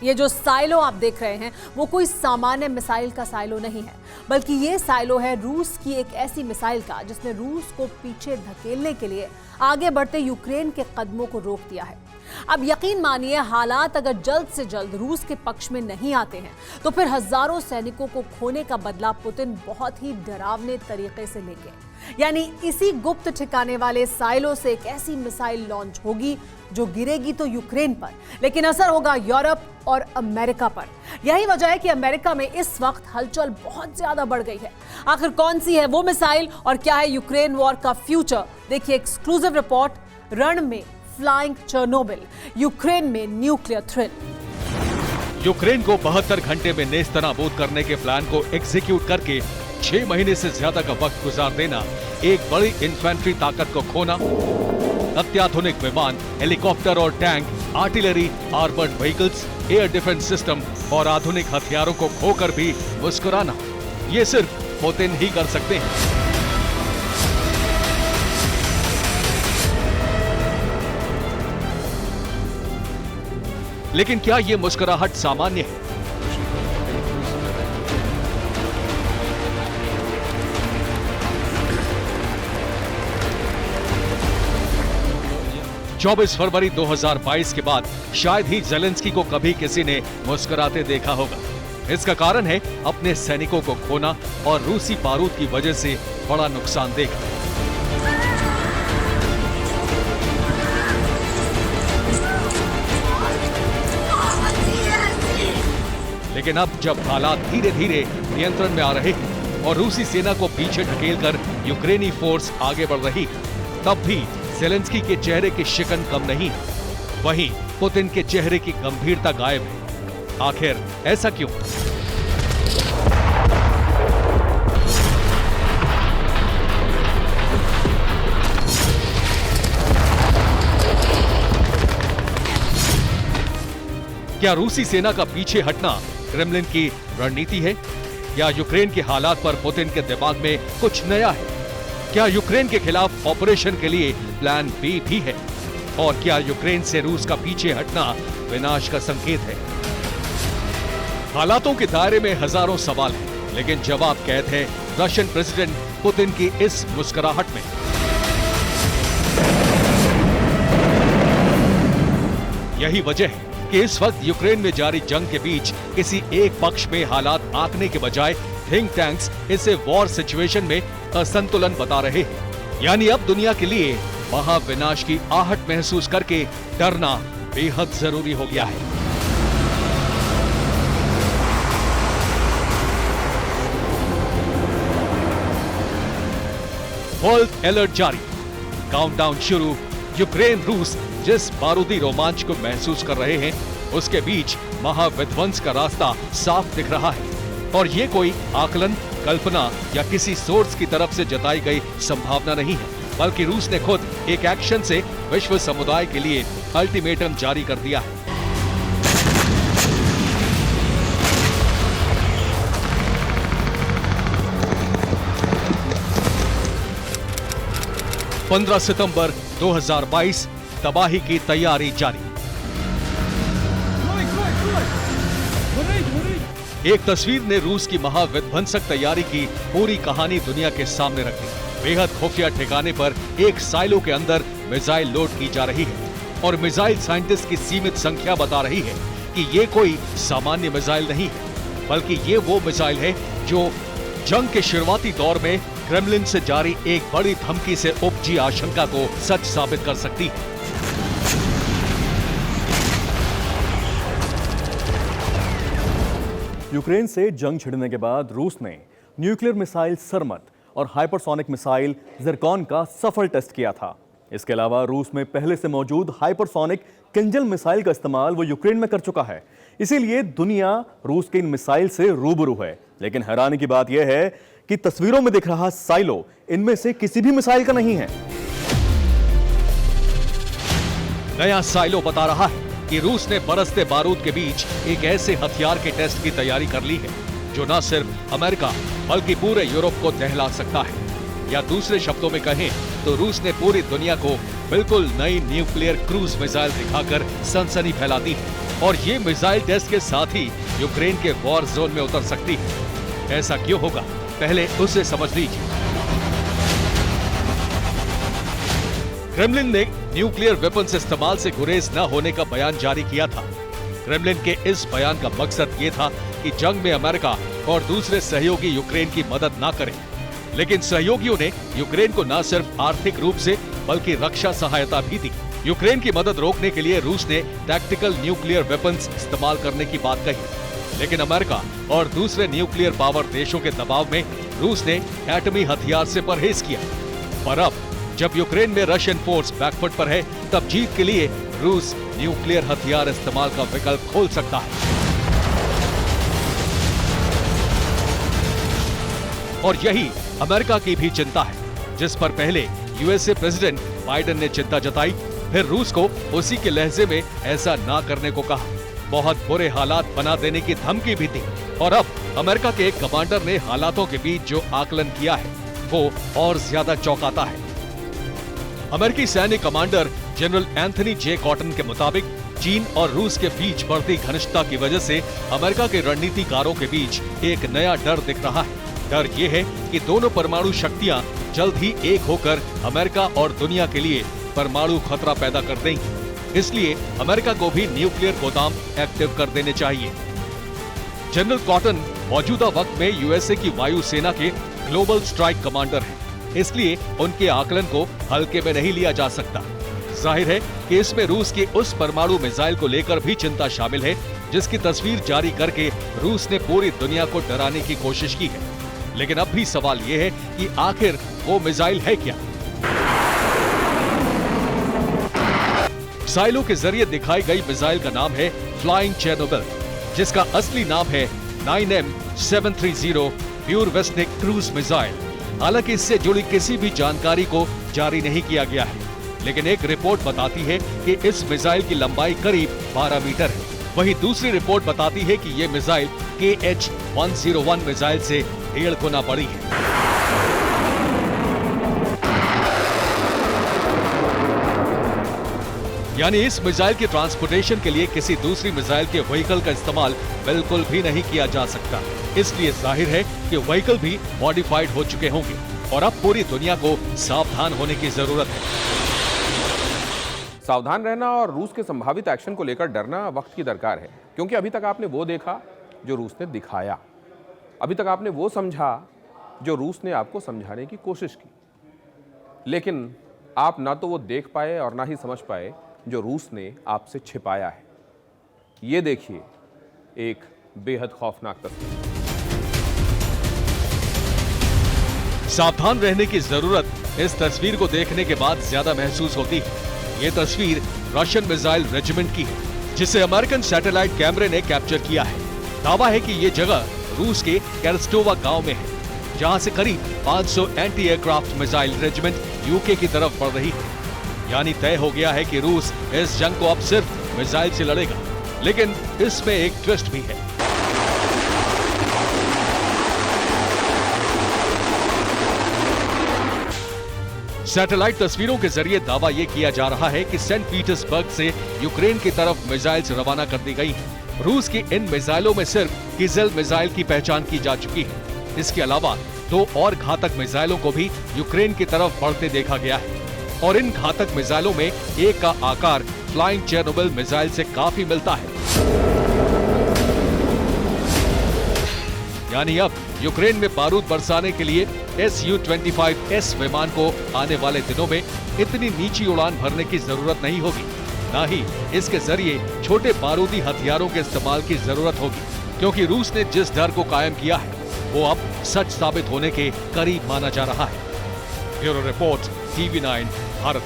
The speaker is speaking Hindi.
ये जो साइलो आप देख रहे हैं वो कोई सामान्य मिसाइल का साइलो नहीं है, बल्कि ये साइलो है रूस की एक ऐसी मिसाइल का जिसने रूस को पीछे धकेलने के लिए आगे बढ़ते यूक्रेन के कदमों को रोक दिया है। अब यकीन मानिए, हालात अगर जल्द से जल्द रूस के पक्ष में नहीं आते हैं तो फिर हजारों सैनिकों को खोने का बदला पुतिन बहुत ही डरावने तरीके से लेंगे। यानी इसी गुप्त ठिकाने वाले साइलो से एक ऐसी मिसाइल लॉन्च होगी जो गिरेगी तो यूक्रेन पर, लेकिन असर होगा यूरोप और अमेरिका पर। यही वजह है कि अमेरिका में इस वक्त हलचल बहुत ज्यादा बढ़ गई है। आखिर कौन सी है वो मिसाइल और क्या है यूक्रेन वॉर का फ्यूचर, देखिए एक्सक्लूसिव रिपोर्ट, रण में फ्लाइंग चेर्नोबिल, यूक्रेन में न्यूक्लियर थ्रिल। यूक्रेन को 72 घंटे में नेस्तनाबूद करने के प्लान को एग्जीक्यूट करके 6 महीने से ज्यादा का वक्त गुजार देना, एक बड़ी इन्फेंट्री ताकत को खोना, अत्याधुनिक विमान, हेलीकॉप्टर और tank, artillery, armoured vehicles, air defence system और आधुनिक हथियारों को खोकर भी मुस्कुराना, ये सिर्फ पुतिन ही कर सकते हैं। लेकिन क्या ये मुस्कुराहट सामान्य है? चौबीस फरवरी 2022 के बाद शायद ही ज़ेलेंस्की को कभी किसी ने मुस्कुराते देखा होगा। इसका कारण है अपने सैनिकों को खोना और रूसी बारूद की वजह से बड़ा नुकसान देखना। लेकिन अब जब हालात धीरे धीरे नियंत्रण में आ रहे हैं और रूसी सेना को पीछे ढकेलकर यूक्रेनी फोर्स आगे बढ़ रही है, तब भी ज़ेलेंस्की के चेहरे की शिकन कम नहीं है। वहीं पुतिन के चेहरे की गंभीरता गायब है। आखिर ऐसा क्यों? क्या रूसी सेना का पीछे हटना क्रेमलिन की रणनीति है, या यूक्रेन के हालात पर पुतिन के दिमाग में कुछ नया है? क्या यूक्रेन के खिलाफ ऑपरेशन के लिए प्लान बी भी है? और क्या यूक्रेन से रूस का पीछे हटना विनाश का संकेत है? हालातों के दायरे में हजारों सवाल हैं, लेकिन जवाब कैद है रशियन प्रेसिडेंट पुतिन की इस मुस्कुराहट में। यही वजह है कि इस वक्त यूक्रेन में जारी जंग के बीच किसी एक पक्ष में हालात आंकने के बजाय थिंक टैंक्स इसे वॉर सिचुएशन में असंतुलन बता रहे हैं। यानी अब दुनिया के लिए महाविनाश की आहट महसूस करके डरना बेहद जरूरी हो गया है। वर्ल्ड अलर्ट जारी, काउंटडाउन शुरू। यूक्रेन रूस जिस बारूदी रोमांच को महसूस कर रहे हैं, उसके बीच महाविध्वंस का रास्ता साफ दिख रहा है। और ये कोई आकलन, कल्पना या किसी सोर्स की तरफ से जताई गई संभावना नहीं है, बल्कि रूस ने खुद एक एक्शन से विश्व समुदाय के लिए अल्टीमेटम जारी कर दिया है। पंद्रह सितंबर 2022, तबाही की तैयारी जारी। एक तस्वीर ने रूस की महाविध्वंसक तैयारी की पूरी कहानी दुनिया के सामने रख दी। बेहद खुफिया ठिकाने पर एक साइलो के अंदर मिसाइल लोड की जा रही है और मिसाइल साइंटिस्ट की सीमित संख्या बता रही है कि ये कोई सामान्य मिसाइल नहीं है, बल्कि ये वो मिसाइल है जो जंग के शुरुआती दौर में क्रेमलिन से जारी एक बड़ी धमकी से उपजी आशंका को सच साबित कर सकती है। यूक्रेन से जंग छिड़ने के बाद रूस ने न्यूक्लियर मिसाइल सरमत और हाइपरसोनिक मिसाइल ज़िरकॉन का सफल टेस्ट किया था। इसके अलावा रूस में पहले से मौजूद हाइपरसोनिक किंजल मिसाइल का इस्तेमाल वो यूक्रेन में कर चुका है। इसीलिए दुनिया रूस के इन मिसाइल से रूबरू है। लेकिन हैरानी की बात यह है कि तस्वीरों में दिख रहा साइलो इनमें से किसी भी मिसाइल का नहीं है। नया साइलो बता रहा है कि रूस ने बरसते बारूद के बीच एक ऐसे हथियार के टेस्ट की तैयारी कर ली है जो न सिर्फ अमेरिका बल्कि पूरे यूरोप को दहला सकता है। या दूसरे शब्दों में कहें तो रूस ने पूरी दुनिया को बिल्कुल नई न्यूक्लियर क्रूज मिसाइल दिखाकर सनसनी फैला दी है। और ये मिसाइल टेस्ट के साथ ही यूक्रेन के वॉर जोन में उतर सकती है। ऐसा क्यों होगा, पहले उसे समझ लीजिए। क्रेमलिन ने न्यूक्लियर वेपन्स इस्तेमाल से गुरेज न होने का बयान जारी किया था। क्रेमलिन के इस बयान का मकसद ये था कि जंग में अमेरिका और दूसरे सहयोगी यूक्रेन की मदद न करें, लेकिन सहयोगियों ने यूक्रेन को न सिर्फ आर्थिक रूप से बल्कि रक्षा सहायता भी दी। यूक्रेन की मदद रोकने के लिए रूस ने टैक्टिकल न्यूक्लियर वेपन्स इस्तेमाल करने की बात कही, लेकिन अमेरिका और दूसरे न्यूक्लियर पावर देशों के दबाव में रूस ने एटमी हथियार से परहेज किया। पर अब जब यूक्रेन में रशियन फोर्स बैकफुट पर है, तब जीत के लिए रूस न्यूक्लियर हथियार इस्तेमाल का विकल्प खोल सकता है। और यही अमेरिका की भी चिंता है, जिस पर पहले यूएसए प्रेसिडेंट बाइडेन ने चिंता जताई, फिर रूस को उसी के लहजे में ऐसा ना करने को कहा, बहुत बुरे हालात बना देने की धमकी भी दी। और अब अमेरिका के एक कमांडर ने हालातों के बीच जो आकलन किया है वो और ज्यादा चौंकाता है। अमेरिकी सैन्य कमांडर जनरल एंथनी जे कॉटन के मुताबिक चीन और रूस के बीच बढ़ती घनिष्ठता की वजह से अमेरिका के रणनीतिकारों के बीच एक नया डर दिख रहा है। डर ये है कि दोनों परमाणु शक्तियां जल्द ही एक होकर अमेरिका और दुनिया के लिए परमाणु खतरा पैदा कर देंगी। इसलिए अमेरिका को भी न्यूक्लियर गोदाम एक्टिव कर देने चाहिए। जनरल कॉटन मौजूदा वक्त में यूएसए की वायुसेना के ग्लोबल स्ट्राइक कमांडर हैं, इसलिए उनके आकलन को हल्के में नहीं लिया जा सकता। जाहिर है कि इसमें रूस के उस परमाणु मिसाइल को लेकर भी चिंता शामिल है, जिसकी तस्वीर जारी करके रूस ने पूरी दुनिया को डराने की कोशिश की है। लेकिन अब भी सवाल यह है कि आखिर वो मिसाइल है क्या? मिसाइलों के जरिए दिखाई गई मिसाइल का नाम है फ्लाइंग चेरनोबिल, जिसका असली नाम है 9M730 प्यूरवेस्निक क्रूज मिसाइल। हालांकि इससे जुड़ी किसी भी जानकारी को जारी नहीं किया गया है, लेकिन एक रिपोर्ट बताती है कि इस मिसाइल की लंबाई करीब 12 मीटर है। वहीं दूसरी रिपोर्ट बताती है कि ये मिसाइल KH-101 मिसाइल से 1.5 गुना बड़ी है। यानी इस मिसाइल के ट्रांसपोर्टेशन के लिए किसी दूसरी मिसाइल के व्हीकल का इस्तेमाल बिल्कुल भी नहीं किया जा सकता। इसलिए जाहिर है कि व्हीकल भी मॉडिफाइड हो चुके होंगे और अब पूरी दुनिया को सावधान होने की जरूरत है। सावधान रहना और रूस के संभावित एक्शन को लेकर डरना वक्त की दरकार है, क्योंकि अभी तक आपने वो देखा जो रूस ने दिखाया, अभी तक आपने वो समझा जो रूस ने आपको समझाने की कोशिश की, लेकिन आप ना तो वो देख पाए और ना ही समझ पाए जो रूस ने आपसे छिपाया है। ये देखिए एक बेहद खौफनाक तस्वीर। सावधान रहने की जरूरत इस तस्वीर को देखने के बाद ज्यादा महसूस होती है। ये तस्वीर रशियन मिसाइल रेजिमेंट की है, जिसे अमेरिकन सैटेलाइट कैमरे ने कैप्चर किया है। दावा है कि ये जगह रूस के केरस्टोवा गांव में है, जहां से करीब 500 anti aircraft missile regiment UK की तरफ बढ़ रही है। यानी तय हो गया है कि रूस इस जंग को अब सिर्फ मिसाइल से लड़ेगा। लेकिन इसमें एक ट्विस्ट भी है। सैटेलाइट तस्वीरों के जरिए दावा यह किया जा रहा है कि सेंट पीटर्सबर्ग से यूक्रेन की तरफ मिसाइल्स रवाना कर दी गई हैं। रूस की इन मिसाइलों में सिर्फ किजेल मिसाइल की पहचान की जा चुकी है। इसके अलावा 2 और घातक मिसाइलों को भी यूक्रेन की तरफ बढ़ते देखा गया है और इन घातक मिसाइलों में एक का आकार फ्लाइंग चेरनोबिल मिसाइल से काफी मिलता है। यानी अब यूक्रेन में बारूद बरसाने के लिए Su-25S विमान को आने वाले दिनों में इतनी नीची उड़ान भरने की जरूरत नहीं होगी, ना ही इसके जरिए छोटे बारूदी हथियारों के इस्तेमाल की जरूरत होगी, क्योंकि रूस ने जिस डर को कायम किया है वो अब सच साबित होने के करीब माना जा रहा है। Bureau report, TV9 Bharat.